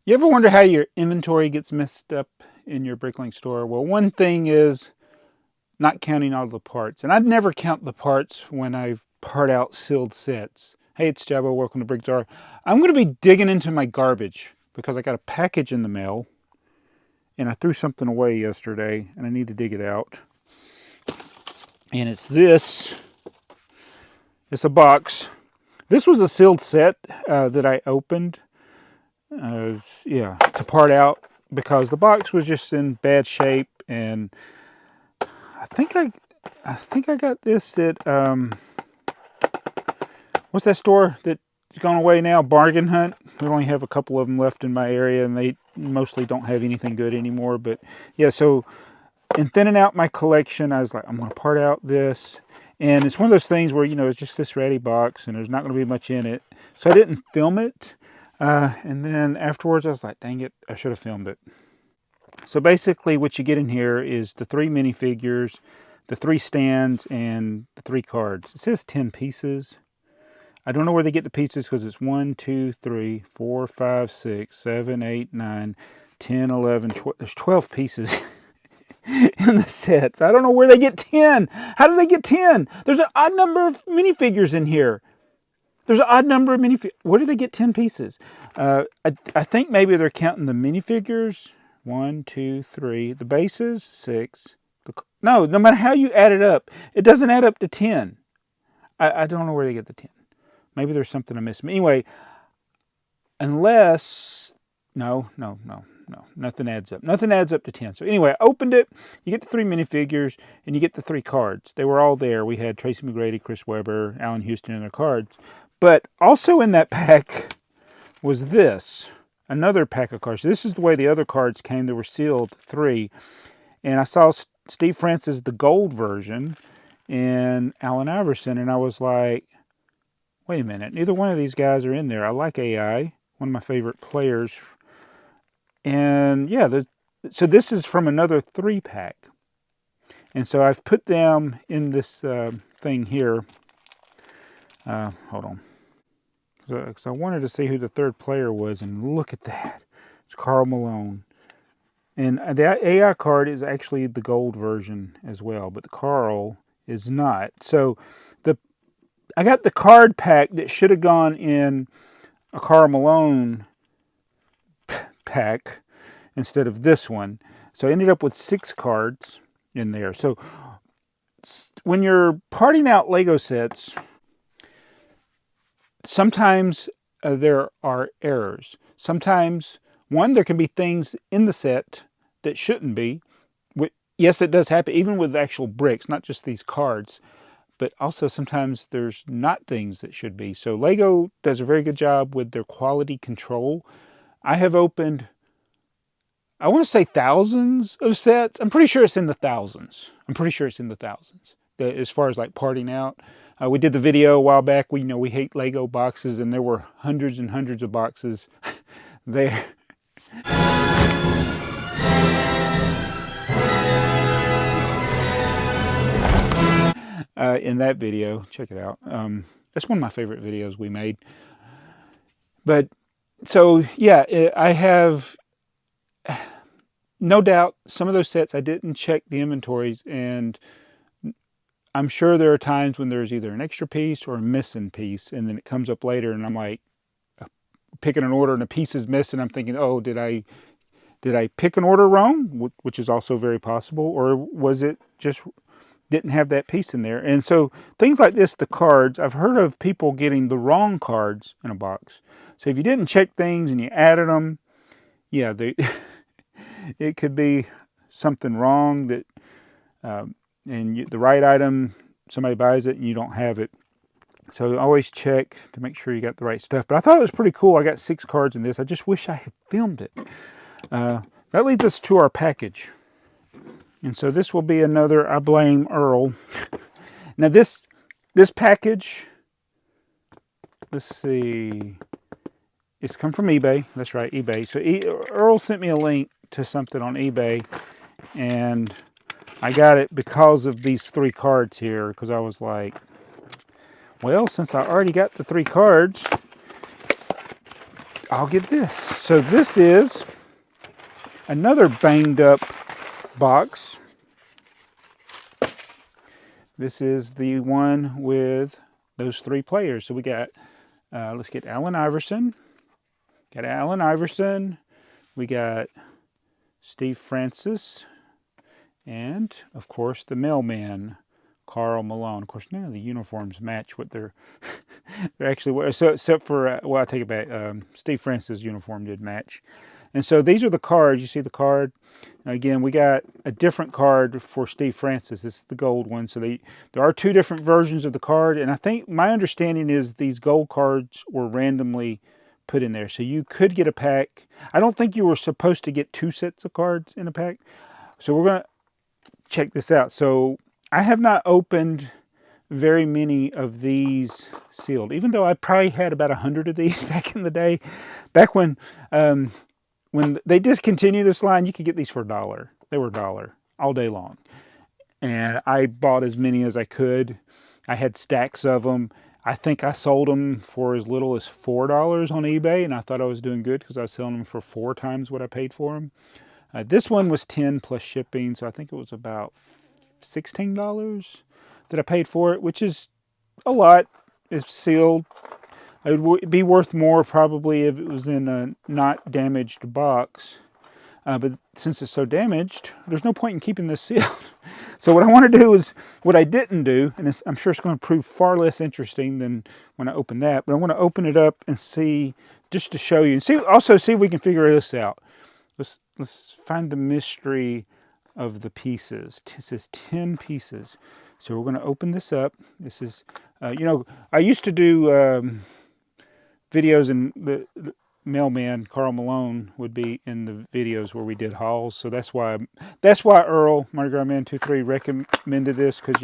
You ever wonder how your inventory gets messed up in your Bricklink store? Well, one thing is not counting all the parts. And I'd never count the parts when I part out sealed sets. Hey, it's Jabbo. Welcome to BrickTsar. I'm going to be digging into my garbage because I got a package in the mail and I threw something away yesterday and I need to dig it out. And it's this. It's a box. This was a sealed set that I opened. To part out because the box was just in bad shape, and I think I got this at what's that store that's gone away now? Bargain Hunt. We only have a couple of them left in my area, and they mostly don't have anything good anymore. But yeah, so in thinning out my collection, I was like, I'm going to part out this. And it's one of those things where, it's just this ratty box and there's not going to be much in it. So I didn't film it. And then afterwards, I was like, dang it, I should have filmed it. So basically what you get in here is the 3 minifigures, the 3 stands, and the 3 cards. It says 10 pieces. I don't know where they get the pieces because it's 1, 2, 3, 4, 5, 6, 7, 8, 9, 10, 11, 12. There's 12 pieces in the sets. I don't know where they get 10. How do they get 10? There's an odd number of minifigures in here. There's an odd number of minifigures. Where do they get 10 pieces? I think maybe they're counting the minifigures. 1, 2, 3. The bases, 6. No matter how you add it up, it doesn't add up to 10. I don't know where they get the 10. Maybe there's something I'm missing. Anyway, unless... No. Nothing adds up. Nothing adds up to 10. So anyway, I opened it. You get the 3 minifigures, and you get the 3 cards. They were all there. We had Tracy McGrady, Chris Webber, Alan Houston in their cards. But also in that pack was this. Another pack of cards. This is the way the other cards came. They were sealed 3. And I saw Steve Francis, the gold version, and Allen Iverson. And I was like, wait a minute. Neither one of these guys are in there. I like AI. One of my favorite players. And yeah, so this is from another 3-pack. And so I've put them in this thing here. Hold on. Because I wanted to see who the 3rd player was, and look at that. It's Karl Malone. And the AI card is actually the gold version as well, but the Karl is not. So I got the card pack that should have gone in a Karl Malone pack instead of this one. So I ended up with 6 cards in there. So when you're parting out Lego sets, sometimes there are errors. Sometimes, one, there can be things in the set that shouldn't be. Yes, it does happen, even with actual bricks, not just these cards. But also sometimes there's not things that should be. So Lego does a very good job with their quality control. I have opened, I want to say thousands of sets. I'm pretty sure it's in the thousands. As far as like parting out. We did the video a while back. We hate Lego boxes, and there were hundreds and hundreds of boxes there. In that video, check it out. That's one of my favorite videos we made. But so yeah, I have no doubt some of those sets I didn't check the inventories, and I'm sure there are times when there's either an extra piece or a missing piece, and then it comes up later, and I'm like picking an order and a piece is missing. I'm thinking, oh, did I pick an order wrong? Which is also very possible, or was it just didn't have that piece in there? And so things like this, the cards, I've heard of people getting the wrong cards in a box. So if you didn't check things and you added them, yeah, it could be something wrong that, and the right item, somebody buys it and you don't have it. So always check to make sure you got the right stuff. But I thought it was pretty cool. I got 6 cards in this. I just wish I had filmed it. That leads us to our package. And so this will be another I Blame Earl. Now this package, let's see, it's come from eBay. That's right, eBay. So Earl sent me a link to something on eBay, and I got it because of these 3 cards here, because I was like, well, since I already got the 3 cards, I'll get this. So this is another banged up box. This is the one with those 3 players. So we got, let's get Allen Iverson. Got Allen Iverson. We got Steve Francis. And, of course, the mailman, Karl Malone. Of course, none of the uniforms match what they're actually wearing. So, except for, well, I take it back. Steve Francis' uniform did match. And so these are the cards. You see the card? Again, we got a different card for Steve Francis. This is the gold one. So there are 2 different versions of the card. And I think my understanding is these gold cards were randomly put in there. So you could get a pack. I don't think you were supposed to get 2 sets of cards in a pack. So we're going to check this out. So I have not opened very many of these sealed, even though I probably had about 100 of these back in the day. Back when they discontinued this line, you could get these for $1. They were $1 all day long. And I bought as many as I could. I had stacks of them. I think I sold them for as little as $4 on eBay, and I thought I was doing good because I was selling them for 4 times what I paid for them. This one was $10 plus shipping, so I think it was about $16 that I paid for it, which is a lot. It's sealed. It would be worth more probably if it was in a not damaged box. But since it's so damaged, there's no point in keeping this sealed. So what I want to do is, what I didn't do, and I'm sure it's going to prove far less interesting than when I open that, but I want to open it up and see, just to show you, and also see if we can figure this out. Let's find the mystery of the pieces. It says 10 pieces. So we're going to open this up. This is, I used to do videos, and the mailman, Karl Malone, would be in the videos where we did hauls. So that's why Earl, Mardi Gras Man 23, recommended this, because,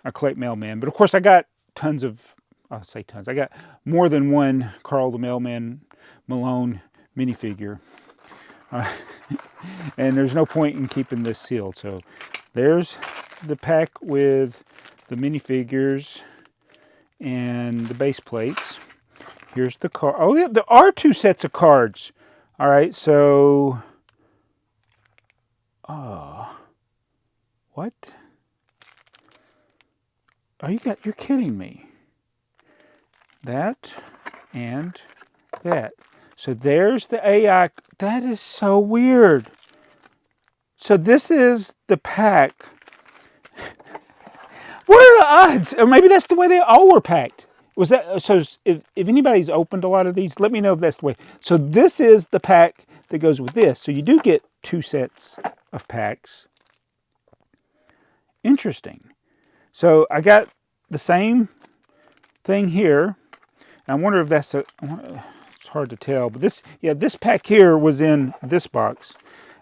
I collect mailman. But of course I got tons of, I'll say tons, I got more than one Karl the Mailman Malone minifigure. And there's no point in keeping this sealed. So there's the pack with the minifigures and the base plates. Here's the card. Oh, yeah, there are 2 sets of cards. All right, so... what? Oh, you're kidding me. That and that. So there's the AI. That is so weird. So this is the pack. What are the odds? Or maybe that's the way they all were packed. Was that so? If anybody's opened a lot of these, let me know if that's the way. So this is the pack that goes with this. So you do get 2 sets of packs. Interesting. So I got the same thing here. I wonder if that's it's hard to tell, but this pack here was in this box,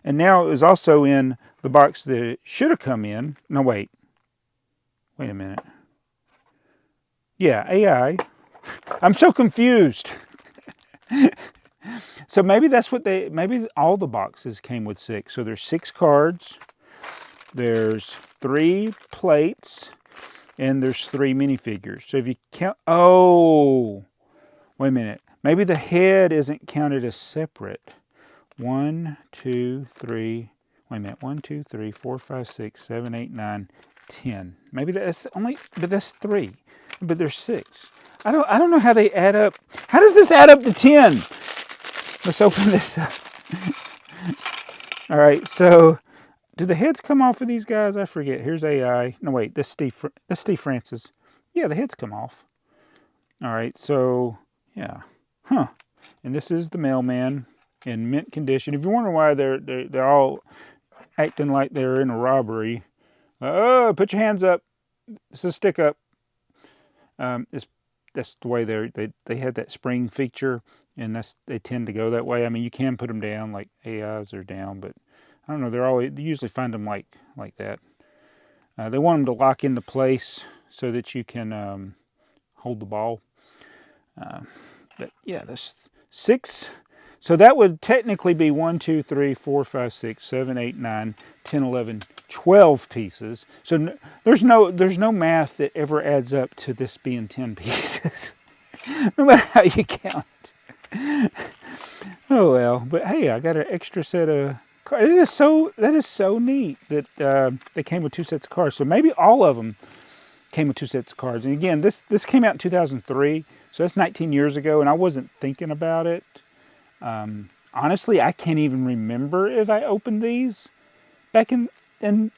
and now it was also in the box that it should have come in. No, wait a minute. Yeah, AI. I'm so confused. So maybe that's what maybe all the boxes came with 6. So there's 6 cards, there's 3 plates, and there's 3 minifigures. So if you count, wait a minute. Maybe the head isn't counted as separate. 1, 2, 3. Wait a minute. 1, 2, 3, 4, 5, 6, 7, 8, 9, 10. Maybe that's only, but that's 3. But there's 6. I don't know how they add up. How does this add up to 10? Let's open this up. All right. So, do the heads come off of these guys? I forget. Here's AI. No, wait. That's Steve Francis. Yeah, the heads come off. All right. So, yeah. Huh. And this is the mailman in mint condition. If you wonder why they're all acting like they're in a robbery, put your hands up. This is stick up. That's the way they had that spring feature, and they tend to go that way. I mean, you can put them down like AIs are down, but I don't know. They usually find them like that. They want them to lock into place so that you can hold the ball. But yeah, there's 6. So that would technically be 1, 2, 3, 4, 5, 6, 7, 8, 9, 10, 11, 12 pieces. So there's no math that ever adds up to this being 10 pieces, no matter how you count. Oh well, but hey, I got an extra set of cards. That is so neat that they came with 2 sets of cards. So maybe all of them came with 2 sets of cards. And again, this came out in 2003, so that's 19 years ago, and I wasn't thinking about it. Honestly, I can't even remember if I opened these back in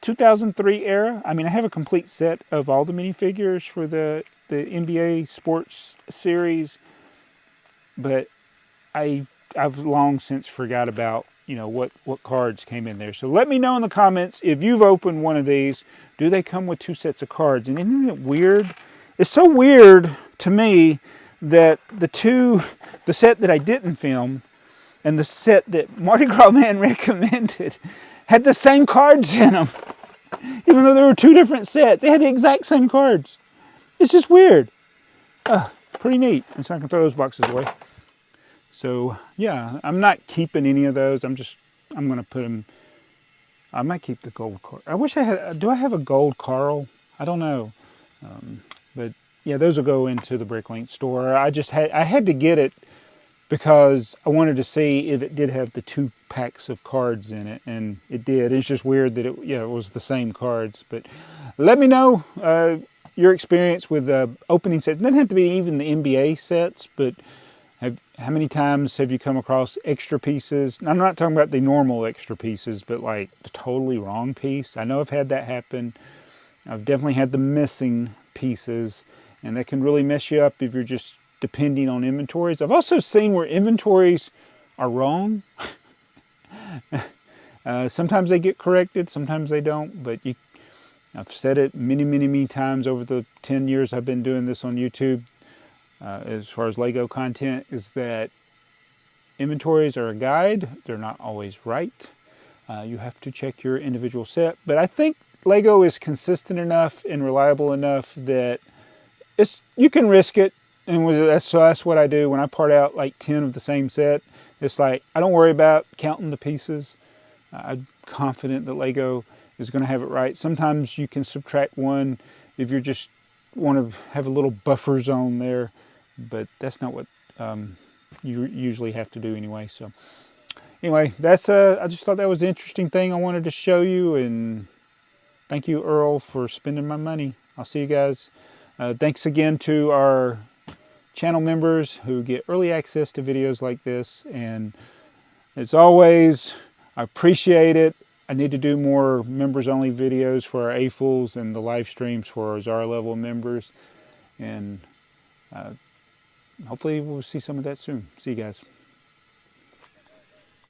2003 era. I mean, I have a complete set of all the minifigures for the NBA sports series, but I've long since forgot about what cards came in there. So let me know in the comments if you've opened one of these. Do they come with 2 sets of cards? And isn't it weird? It's so weird to me that the set that I didn't film and the set that Mardi Gras Man recommended had the same cards in them, even though there were 2 different sets. They had the exact same cards. It's just weird. Pretty neat. And so I can throw those boxes away. So yeah, I'm not keeping any of those. I'm going to put them. I might keep the gold Carl. I wish I had. Do I have a gold Carl? I don't know. But yeah, those will go into the Bricklink store. I had to get it because I wanted to see if it did have the 2 packs of cards in it, and it did. It's just weird that it was the same cards. But let me know your experience with opening sets. It doesn't have to be even the NBA sets, but how many times have you come across extra pieces? I'm not talking about the normal extra pieces, but like the totally wrong piece. I know I've had that happen. I've definitely had the missing pieces, and that can really mess you up if you're just depending on inventories. I've also seen where inventories are wrong. Sometimes they get corrected, sometimes they don't, but I've said it many times over the 10 years I've been doing this on YouTube. As far as Lego content, is that inventories are a guide. They're not always right. You have to check your individual set. But I think Lego is consistent enough and reliable enough that you can risk it. And that's what I do when I part out like 10 of the same set. It's like, I don't worry about counting the pieces. I'm confident that Lego is going to have it right. Sometimes you can subtract one if you just want to have a little buffer zone there, but that's not what you usually have to do anyway. So anyway, I just thought that was an interesting thing I wanted to show you, and thank you, Earl, for spending my money. I'll see you guys. Thanks again to our channel members who get early access to videos like this, and as always, I appreciate it. I need to do more members only videos for our AFULs and the live streams for our Zara level members, and hopefully we'll see some of that soon. See you guys.